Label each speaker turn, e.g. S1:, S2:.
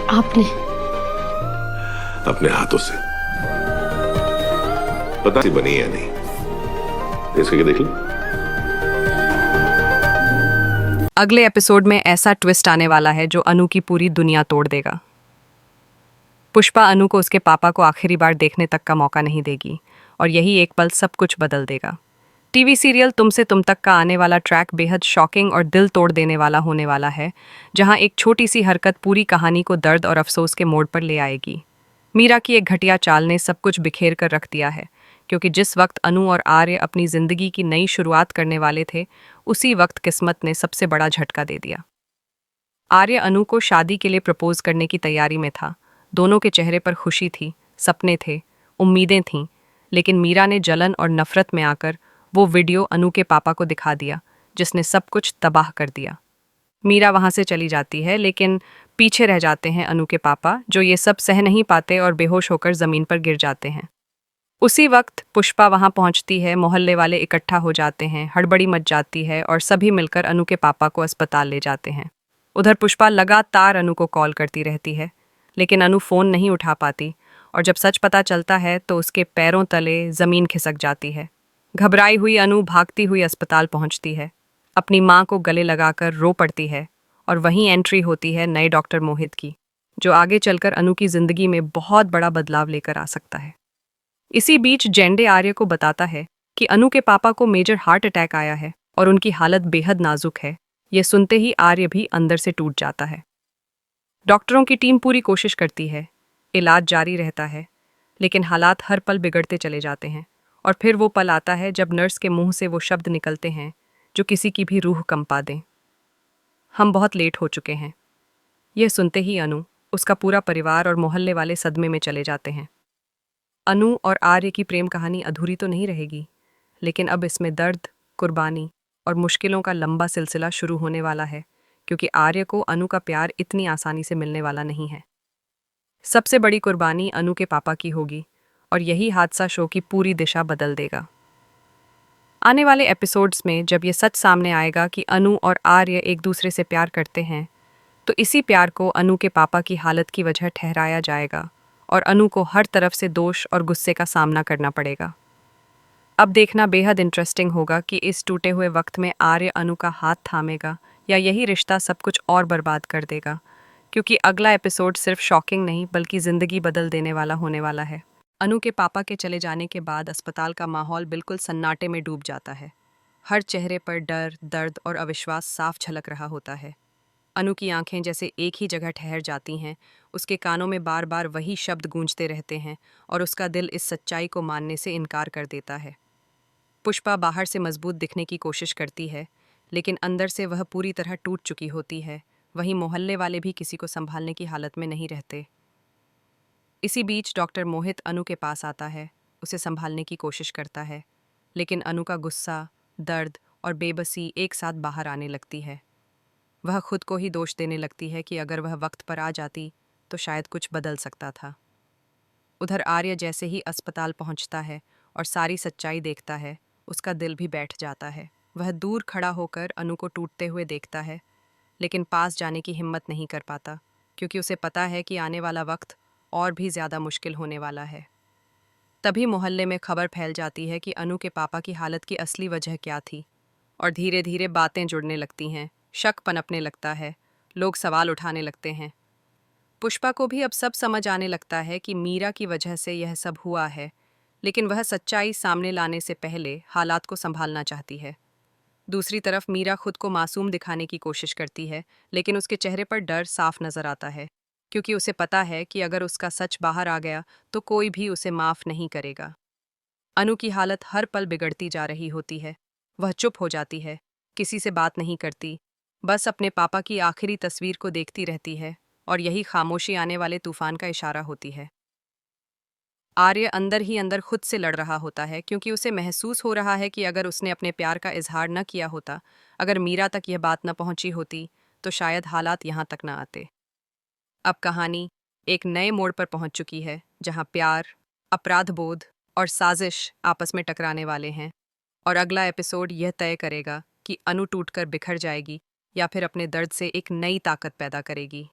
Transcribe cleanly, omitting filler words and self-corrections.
S1: आपने?
S2: अपने हाथों से। पता नहीं बनी या नहीं, इसके देख लो।
S3: अगले एपिसोड में ऐसा ट्विस्ट आने वाला है जो अनु की पूरी दुनिया तोड़ देगा। पुष्पा अनु को उसके पापा को आखिरी बार देखने तक का मौका नहीं देगी और यही एक पल सब कुछ बदल देगा। टीवी सीरियल तुमसे तुम तक का आने वाला ट्रैक बेहद शॉकिंग और दिल तोड़ देने वाला होने वाला है, जहां एक छोटी सी हरकत पूरी कहानी को दर्द और अफसोस के मोड़ पर ले आएगी। मीरा की एक घटिया चाल ने सब कुछ बिखेर कर रख दिया है, क्योंकि जिस वक्त अनु और आर्य अपनी जिंदगी की नई शुरुआत करने वाले थे, उसी वक्त किस्मत ने सबसे बड़ा झटका दे दिया। आर्य अनु को शादी के लिए प्रपोज करने की तैयारी में था। दोनों के चेहरे पर खुशी थी, सपने थे, उम्मीदें थीं, लेकिन मीरा ने जलन और नफरत में आकर वो वीडियो अनु के पापा को दिखा दिया, जिसने सब कुछ तबाह कर दिया। मीरा वहां से चली जाती है, लेकिन पीछे रह जाते हैं अनु के पापा, जो ये सब सह नहीं पाते और बेहोश होकर जमीन पर गिर जाते हैं। उसी वक्त पुष्पा वहां पहुंचती है, मोहल्ले वाले इकट्ठा हो जाते हैं, हड़बड़ी मच जाती है और सभी मिलकर अनु के पापा को अस्पताल ले जाते हैं। उधर पुष्पा लगातार अनु को कॉल करती रहती है, लेकिन अनु फ़ोन नहीं उठा पाती और जब सच पता चलता है तो उसके पैरों तले ज़मीन खिसक जाती है। घबराई हुई अनु भागती हुई अस्पताल पहुंचती है, अपनी माँ को गले लगाकर रो पड़ती है और वहीं एंट्री होती है नए डॉक्टर मोहित की, जो आगे चलकर अनु की ज़िंदगी में बहुत बड़ा बदलाव लेकर आ सकता है। इसी बीच जेंडे आर्य को बताता है कि अनु के पापा को मेजर हार्ट अटैक आया है और उनकी हालत बेहद नाजुक है। यह सुनते ही आर्य भी अंदर से टूट जाता है। डॉक्टरों की टीम पूरी कोशिश करती है, इलाज जारी रहता है, लेकिन हालात हर पल बिगड़ते चले जाते हैं और फिर वो पल आता है जब नर्स के मुंह से वो शब्द निकलते हैं जो किसी की भी रूह कंपा दें। हम बहुत लेट हो चुके हैं। यह सुनते ही अनु, उसका पूरा परिवार और मोहल्ले वाले सदमे में चले जाते हैं। अनु और आर्य की प्रेम कहानी अधूरी तो नहीं रहेगी, लेकिन अब इसमें दर्द, कुर्बानी और मुश्किलों का लंबा सिलसिला शुरू होने वाला है, क्योंकि आर्य को अनु का प्यार इतनी आसानी से मिलने वाला नहीं है। सबसे बड़ी कुर्बानी अनु के पापा की होगी और यही हादसा शो की पूरी दिशा बदल देगा। आने वाले एपिसोड्स में जब ये सच सामने आएगा कि अनु और आर्य एक दूसरे से प्यार करते हैं, तो इसी प्यार को अनु के पापा की हालत की वजह ठहराया जाएगा और अनु को हर तरफ से दोष और गुस्से का सामना करना पड़ेगा। अब देखना बेहद इंटरेस्टिंग होगा कि इस टूटे हुए वक्त में आर्य अनु का हाथ थामेगा या यही रिश्ता सब कुछ और बर्बाद कर देगा, क्योंकि अगला एपिसोड सिर्फ शॉकिंग नहीं बल्कि ज़िंदगी बदल देने वाला होने वाला है। अनु के पापा के चले जाने के बाद अस्पताल का माहौल बिल्कुल सन्नाटे में डूब जाता है। हर चेहरे पर डर, दर्द और अविश्वास साफ झलक रहा होता है। अनु की आंखें जैसे एक ही जगह ठहर जाती हैं, उसके कानों में बार बार वही शब्द गूंजते रहते हैं और उसका दिल इस सच्चाई को मानने से इनकार कर देता है। पुष्पा बाहर से मजबूत दिखने की कोशिश करती है, लेकिन अंदर से वह पूरी तरह टूट चुकी होती है। वहीं मोहल्ले वाले भी किसी को संभालने की हालत में नहीं रहते। इसी बीच डॉक्टर मोहित अनु के पास आता है, उसे संभालने की कोशिश करता है, लेकिन अनु का गुस्सा, दर्द और बेबसी एक साथ बाहर आने लगती है। वह खुद को ही दोष देने लगती है कि अगर वह वक्त पर आ जाती तो शायद कुछ बदल सकता था। उधर आर्य जैसे ही अस्पताल पहुंचता है और सारी सच्चाई देखता है, उसका दिल भी बैठ जाता है। वह दूर खड़ा होकर अनु को टूटते हुए देखता है, लेकिन पास जाने की हिम्मत नहीं कर पाता, क्योंकि उसे पता है कि आने वाला वक्त और भी ज़्यादा मुश्किल होने वाला है। तभी मोहल्ले में खबर फैल जाती है कि अनु के पापा की हालत की असली वजह क्या थी, और धीरे धीरे बातें जुड़ने लगती हैं, शक पनपने लगता है, लोग सवाल उठाने लगते हैं। पुष्पा को भी अब सब समझ आने लगता है कि मीरा की वजह से यह सब हुआ है, लेकिन वह सच्चाई सामने लाने से पहले हालात को संभालना चाहती है। दूसरी तरफ मीरा खुद को मासूम दिखाने की कोशिश करती है, लेकिन उसके चेहरे पर डर साफ नजर आता है, क्योंकि उसे पता है कि अगर उसका सच बाहर आ गया तो कोई भी उसे माफ नहीं करेगा। अनु की हालत हर पल बिगड़ती जा रही होती है। वह चुप हो जाती है, किसी से बात नहीं करती, बस अपने पापा की आखिरी तस्वीर को देखती रहती है, और यही खामोशी आने वाले तूफान का इशारा होती है। आर्य अंदर ही अंदर खुद से लड़ रहा होता है, क्योंकि उसे महसूस हो रहा है कि अगर उसने अपने प्यार का इजहार न किया होता, अगर मीरा तक यह बात न पहुंची होती, तो शायद हालात यहाँ तक न आते। अब कहानी एक नए मोड़ पर पहुंच चुकी है, जहां प्यार, अपराध बोध और साजिश आपस में टकराने वाले हैं, और अगला एपिसोड यह तय करेगा कि अनु टूटकर बिखर जाएगी या फिर अपने दर्द से एक नई ताकत पैदा करेगी।